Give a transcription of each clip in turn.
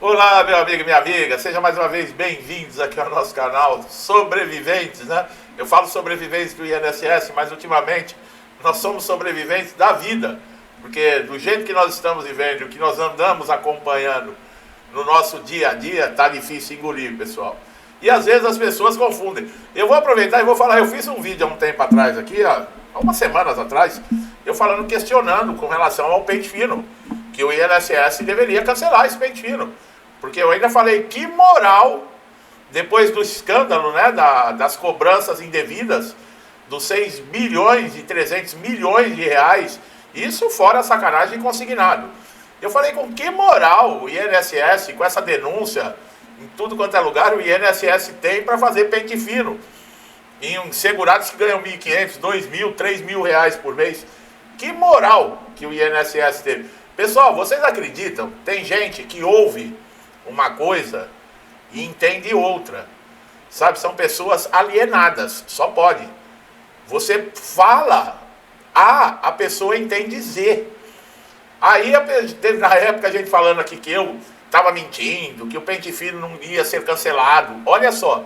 Olá, meu amigo e minha amiga, sejam mais uma vez bem-vindos aqui ao nosso canal Sobreviventes, né? Eu falo sobreviventes do INSS, mas ultimamente nós somos sobreviventes da vida, porque do jeito que nós estamos vivendo, o que nós andamos acompanhando no nosso dia a dia, tá difícil engolir, pessoal. E às vezes as pessoas confundem. Eu vou aproveitar e vou falar, eu fiz um vídeo há um tempo atrás aqui, há umas semanas atrás, eu falando, questionando com relação ao pente fino, que o INSS deveria cancelar esse pente fino. Porque eu ainda falei, que moral, depois do escândalo, né, das cobranças indevidas, dos 6 bilhões e 300 milhões de reais, isso fora sacanagem consignado. Eu falei, com que moral o INSS, com essa denúncia, em tudo quanto é lugar, o INSS tem para fazer pente fino em segurados que ganham 1.500, 2.000, 3.000 reais por mês. Que moral que o INSS teve. Pessoal, vocês acreditam? Tem gente que ouve uma coisa e entende outra, sabe? São pessoas alienadas, só pode. Você fala A, a pessoa entende Z. Aí teve na época a gente falando aqui que eu estava mentindo, que o pente fino não ia ser cancelado. Olha só,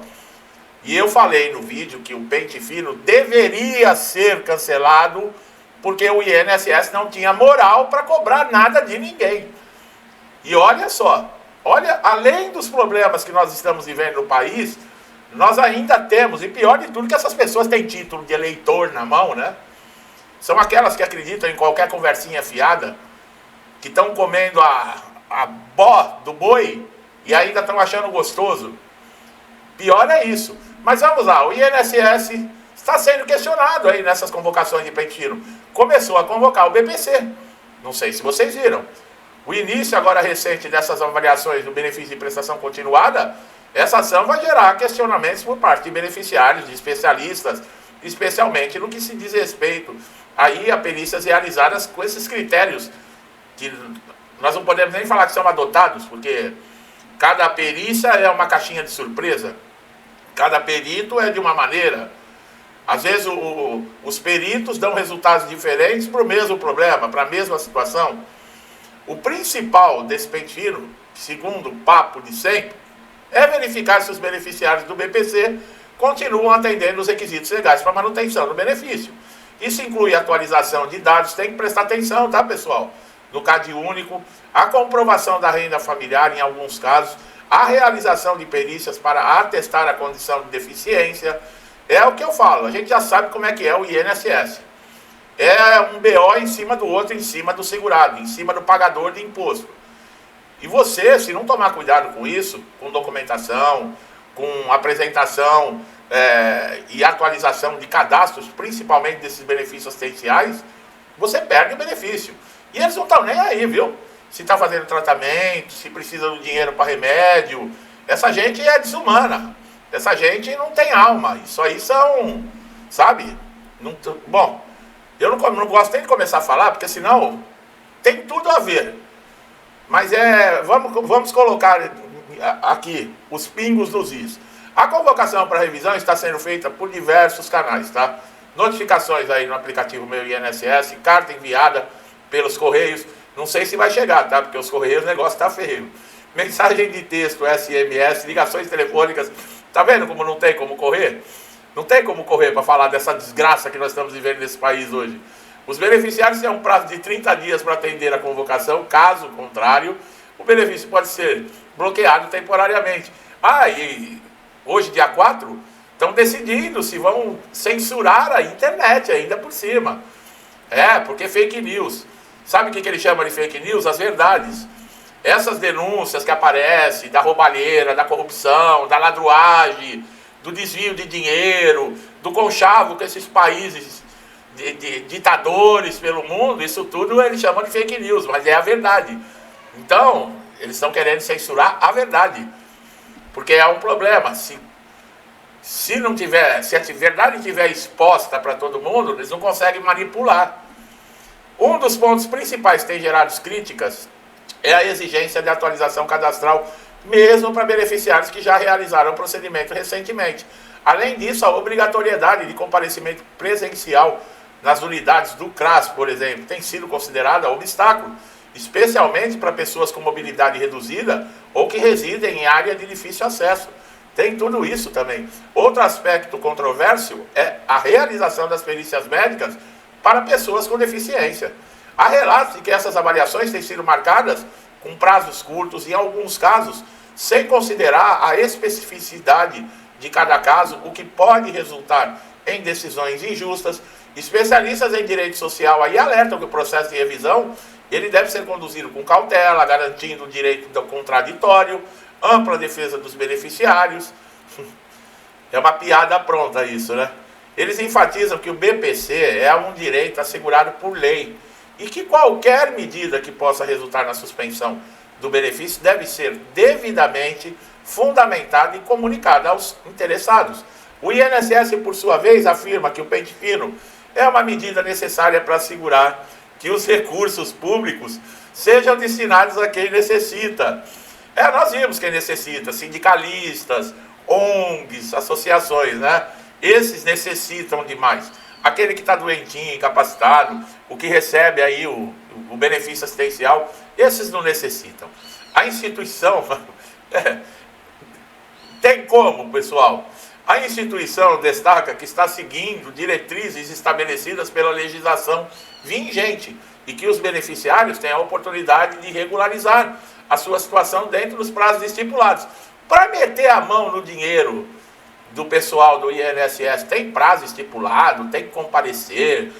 e eu falei no vídeo que o pente fino deveria ser cancelado porque o INSS não tinha moral para cobrar nada de ninguém. E olha só, olha, além dos problemas que nós estamos vivendo no país, nós ainda temos, e pior de tudo, que essas pessoas têm título de eleitor na mão, né? São aquelas que acreditam em qualquer conversinha fiada, que estão comendo a bó do boi e ainda estão achando gostoso. Pior é isso. Mas vamos lá, o INSS está sendo questionado aí nessas convocações de pente fino. Começou a convocar o BPC, não sei se vocês viram. O início agora recente dessas avaliações do benefício de prestação continuada, essa ação vai gerar questionamentos por parte de beneficiários, de especialistas, especialmente no que se diz respeito aí a perícias realizadas com esses critérios, que nós não podemos nem falar que são adotados, porque cada perícia é uma caixinha de surpresa, cada perito é de uma maneira. Às vezes os peritos dão resultados diferentes para o mesmo problema, para a mesma situação. O principal desse pente fino, segundo o papo de sempre, é verificar se os beneficiários do BPC continuam atendendo os requisitos legais para manutenção do benefício. Isso inclui atualização de dados, tem que prestar atenção, tá, pessoal? No CAD único, a comprovação da renda familiar em alguns casos, a realização de perícias para atestar a condição de deficiência. É o que eu falo, a gente já sabe como é que é o INSS. É um BO em cima do outro, em cima do segurado, em cima do pagador de imposto. E você, se não tomar cuidado com isso, com documentação, com apresentação e atualização de cadastros, principalmente desses benefícios assistenciais, você perde o benefício. E eles não estão nem aí, viu? Se está fazendo tratamento, se precisa do dinheiro para remédio. Essa gente é desumana. Essa gente não tem alma. Isso aí são, sabe? Bom, eu não gosto nem de começar a falar, porque senão tem tudo a ver. Mas vamos colocar aqui os pingos nos is. A convocação para revisão está sendo feita por diversos canais, tá? Notificações aí no aplicativo Meu INSS, carta enviada pelos Correios. Não sei se vai chegar, tá? Porque os Correios, o negócio tá feio. Mensagem de texto, SMS, ligações telefônicas. Tá vendo como não tem como correr? Não tem como correr para falar dessa desgraça que nós estamos vivendo nesse país hoje. Os beneficiários têm um prazo de 30 dias para atender a convocação. Caso contrário, o benefício pode ser bloqueado temporariamente. E hoje, dia 4, estão decidindo se vão censurar a internet ainda por cima. Porque fake news. Sabe o que ele chama de fake news? As verdades. Essas denúncias que aparecem da roubalheira, da corrupção, da ladruagem, do desvio de dinheiro, do conchavo com esses países de ditadores pelo mundo, isso tudo eles chamam de fake news, mas é a verdade. Então, eles estão querendo censurar a verdade, porque é um problema. Se a verdade estiver exposta para todo mundo, eles não conseguem manipular. Um dos pontos principais que tem gerado críticas é a exigência de atualização cadastral, mesmo para beneficiários que já realizaram o procedimento recentemente. Além disso, a obrigatoriedade de comparecimento presencial nas unidades do CRAS, por exemplo, tem sido considerada obstáculo. especialmente para pessoas com mobilidade reduzida ou que residem em área de difícil acesso. Tem tudo isso também. Outro aspecto controverso é a realização das perícias médicas para pessoas com deficiência. Há relatos de que essas avaliações têm sido marcadas com prazos curtos e, em alguns casos, sem considerar a especificidade de cada caso, o que pode resultar em decisões injustas. Especialistas em direito social aí alertam que o processo de revisão ele deve ser conduzido com cautela, garantindo o direito do contraditório, ampla defesa dos beneficiários. É uma piada pronta isso, né? Eles enfatizam que o BPC é um direito assegurado por lei e que qualquer medida que possa resultar na suspensão do benefício deve ser devidamente fundamentada e comunicada aos interessados. O INSS, por sua vez, afirma que o pente fino é uma medida necessária para assegurar que os recursos públicos sejam destinados a quem necessita. Nós vimos quem necessita, sindicalistas, ONGs, associações, né? Esses necessitam demais. Aquele que está doentinho, incapacitado, o que recebe aí o benefício assistencial, esses não necessitam. A instituição, tem como, pessoal? A instituição destaca que está seguindo diretrizes estabelecidas pela legislação vigente e que os beneficiários têm a oportunidade de regularizar a sua situação dentro dos prazos estipulados. Para meter a mão no dinheiro do pessoal do INSS, tem prazo estipulado, tem que comparecer,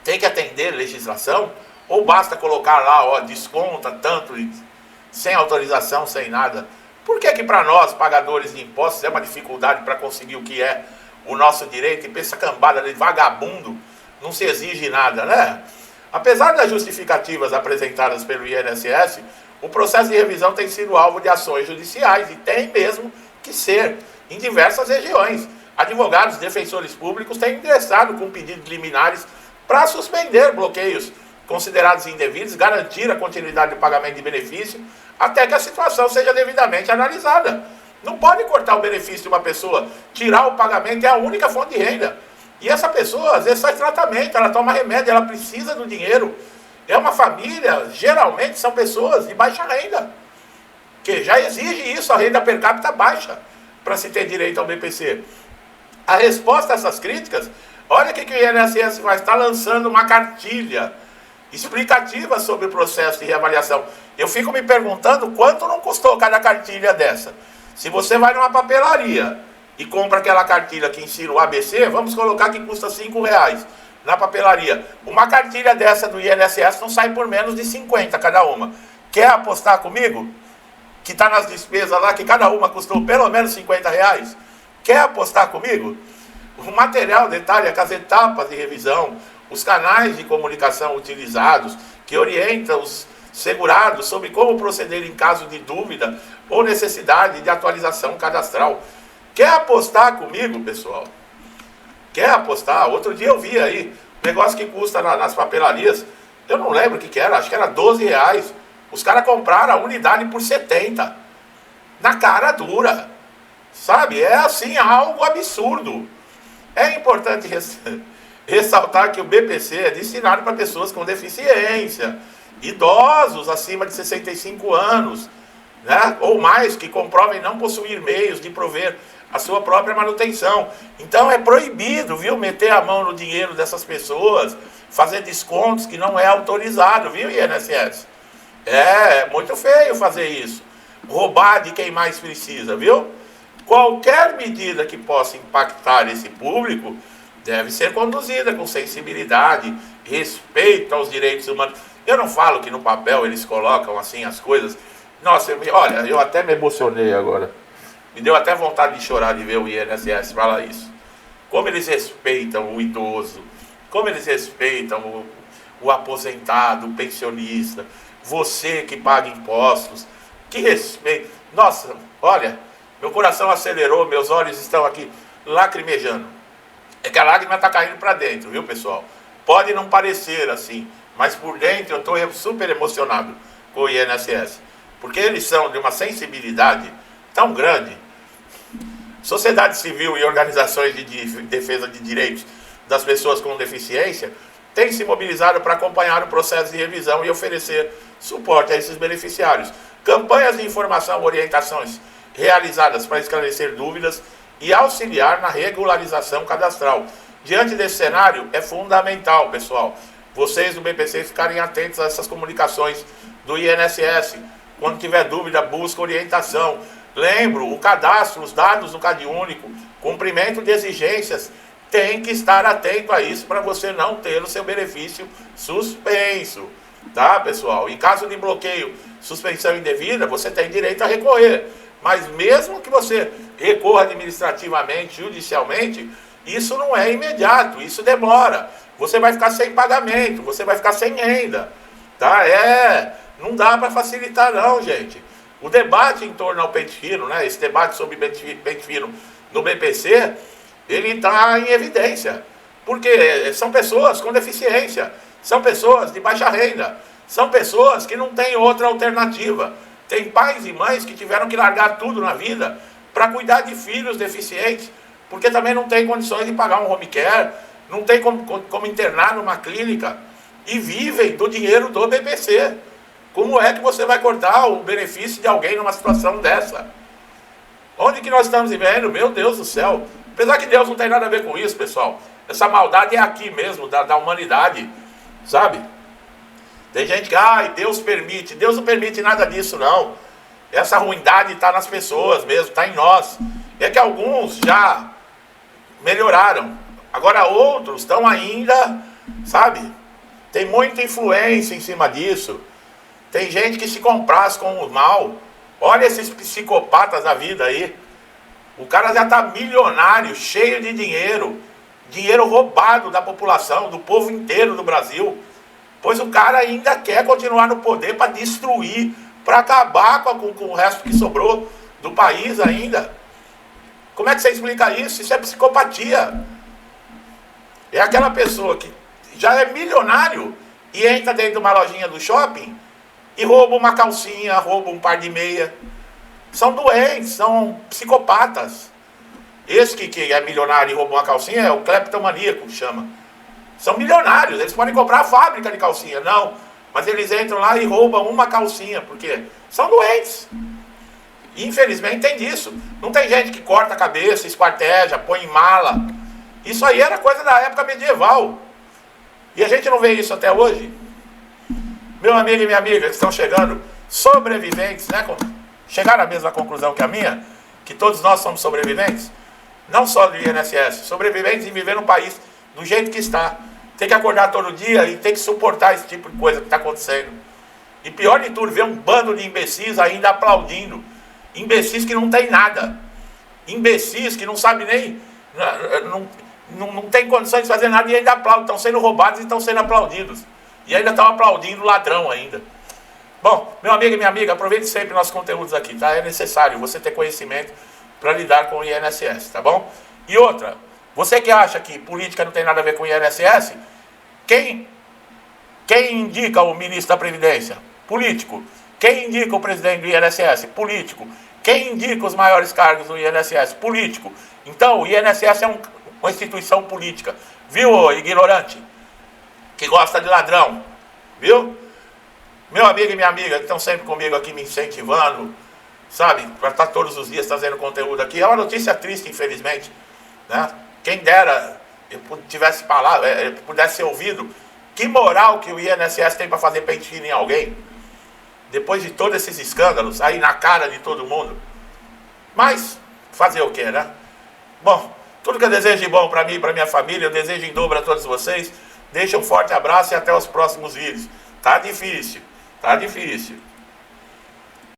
tem que atender legislação, ou basta colocar lá, ó, desconta tanto, sem autorização, sem nada? Por que para nós, pagadores de impostos, é uma dificuldade para conseguir o que é o nosso direito, e pensa cambada de vagabundo, não se exige nada, né? Apesar das justificativas apresentadas pelo INSS, o processo de revisão tem sido alvo de ações judiciais, e tem mesmo que ser, em diversas regiões. Advogados e defensores públicos têm ingressado com pedidos de liminares para suspender bloqueios considerados indevidos, garantir a continuidade do pagamento de benefício, até que a situação seja devidamente analisada. Não pode cortar o benefício de uma pessoa, tirar o pagamento, é a única fonte de renda. E essa pessoa, às vezes, faz tratamento, ela toma remédio, ela precisa do dinheiro. É uma família, geralmente são pessoas de baixa renda, que já exige isso, a renda per capita baixa, para se ter direito ao BPC. A resposta a essas críticas, olha o que o INSS vai estar lançando uma cartilha explicativa sobre o processo de reavaliação. Eu fico me perguntando quanto não custou cada cartilha dessa. Se você vai numa papelaria e compra aquela cartilha que ensina o ABC, vamos colocar que custa R$5 na papelaria. Uma cartilha dessa do INSS não sai por menos de 50 cada uma. Quer apostar comigo? Que está nas despesas lá, que cada uma custou pelo menos R$50. Quer apostar comigo? O material detalha as etapas de revisão, os canais de comunicação utilizados, que orientam os segurados sobre como proceder em caso de dúvida ou necessidade de atualização cadastral. Quer apostar comigo, pessoal? Quer apostar? Outro dia eu vi aí, negócio que custa nas papelarias, eu não lembro o que era, acho que era R$12. Os caras compraram a unidade por 70. Na cara dura. Sabe? É assim, algo absurdo. É importante ressaltar que o BPC é destinado para pessoas com deficiência, idosos acima de 65 anos, né? Ou mais, que comprovem não possuir meios de prover a sua própria manutenção. Então é proibido, viu, meter a mão no dinheiro dessas pessoas, fazer descontos que não é autorizado, viu, INSS? É muito feio fazer isso. Roubar de quem mais precisa, viu? Qualquer medida que possa impactar esse público deve ser conduzida com sensibilidade, respeito aos direitos humanos. Eu não falo que no papel eles colocam assim as coisas. Nossa, olha, eu até me emocionei agora. Me deu até vontade de chorar de ver o INSS falar isso. Como eles respeitam o idoso, como eles respeitam o aposentado, o pensionista, você que paga impostos, que respeito. Nossa, olha, meu coração acelerou, meus olhos estão aqui lacrimejando. É que a lágrima está caindo para dentro, viu, pessoal? Pode não parecer assim, mas por dentro eu estou super emocionado com o INSS, porque eles são de uma sensibilidade tão grande. Sociedade civil e organizações de defesa de direitos das pessoas com deficiência tem se mobilizado para acompanhar o processo de revisão e oferecer suporte a esses beneficiários. Campanhas de informação e orientações realizadas para esclarecer dúvidas e auxiliar na regularização cadastral. Diante desse cenário, é fundamental, pessoal, vocês do BPC ficarem atentos a essas comunicações do INSS. Quando tiver dúvida, busca orientação. Lembro, o cadastro, os dados do CadÚnico, cumprimento de exigências, tem que estar atento a isso para você não ter o seu benefício suspenso. Tá, pessoal? Em caso de bloqueio, suspensão indevida, você tem direito a recorrer. Mas mesmo que você recorra administrativamente, judicialmente, isso não é imediato, isso demora. Você vai ficar sem pagamento, você vai ficar sem renda. Tá? Não dá para facilitar não, gente. O debate em torno ao pente fino, né, esse debate sobre pente fino no BPC, ele está em evidência. Porque são pessoas com deficiência, são pessoas de baixa renda, são pessoas que não têm outra alternativa. Tem pais e mães que tiveram que largar tudo na vida para cuidar de filhos deficientes, porque também não tem condições de pagar um home care, não tem como internar numa clínica, e vivem do dinheiro do BPC. Como é que você vai cortar o benefício de alguém numa situação dessa? Onde que nós estamos vivendo? Meu Deus do céu. Apesar que Deus não tem nada a ver com isso, pessoal. Essa maldade é aqui mesmo, da humanidade, sabe? Tem gente que, Deus permite. Deus não permite nada disso, não. Essa ruindade está nas pessoas mesmo, está em nós. É que alguns já melhoraram. Agora outros estão ainda, sabe? Tem muita influência em cima disso. Tem gente que se compraz com o mal. Olha esses psicopatas da vida aí. O cara já está milionário, cheio de dinheiro. Dinheiro roubado da população, do povo inteiro do Brasil. Pois o cara ainda quer continuar no poder para destruir, para acabar com o resto que sobrou do país ainda. Como é que você explica isso? Isso é psicopatia. É aquela pessoa que já é milionário e entra dentro de uma lojinha do shopping e rouba uma calcinha, rouba um par de meia. São doentes, são psicopatas. Esse que é milionário e rouba uma calcinha é o cleptomaníaco, chama. São milionários, eles podem comprar a fábrica de calcinha, não. Mas eles entram lá e roubam uma calcinha, porque são doentes. E infelizmente tem disso. Não tem gente que corta a cabeça, esquarteja, põe em mala. Isso aí era coisa da época medieval. E a gente não vê isso até hoje. Meu amigo e minha amiga que estão chegando, sobreviventes, né? Chegaram à mesma conclusão que a minha, que todos nós somos sobreviventes, não só do INSS, sobreviventes em viver no país do jeito que está. Tem que acordar todo dia e tem que suportar esse tipo de coisa que está acontecendo. E pior de tudo, ver um bando de imbecis ainda aplaudindo. Imbecis que não tem nada. Imbecis que não sabem nem... Não tem condições de fazer nada e ainda aplaudem. Estão sendo roubados e estão sendo aplaudidos. E ainda estão aplaudindo o ladrão ainda. Bom, meu amigo e minha amiga, aproveite sempre nossos conteúdos aqui, tá? É necessário você ter conhecimento para lidar com o INSS, tá bom? E outra, você que acha que política não tem nada a ver com o INSS, quem indica o ministro da Previdência? Político. Quem indica o presidente do INSS? Político. Quem indica os maiores cargos do INSS? Político. Então, o INSS é uma instituição política. Viu, ignorante? Que gosta de ladrão. Viu? Meu amigo e minha amiga que estão sempre comigo aqui me incentivando, sabe? Para estar todos os dias trazendo conteúdo aqui. É uma notícia triste, infelizmente, né? Quem dera eu tivesse falado, pudesse ser ouvido. Que moral que o INSS tem para fazer pente fino em alguém? Depois de todos esses escândalos, aí na cara de todo mundo. Mas, fazer o quê, né? Bom, tudo que eu desejo de bom para mim e para minha família, eu desejo em dobro a todos vocês. Deixa um forte abraço e até os próximos vídeos. Tá difícil, tá difícil.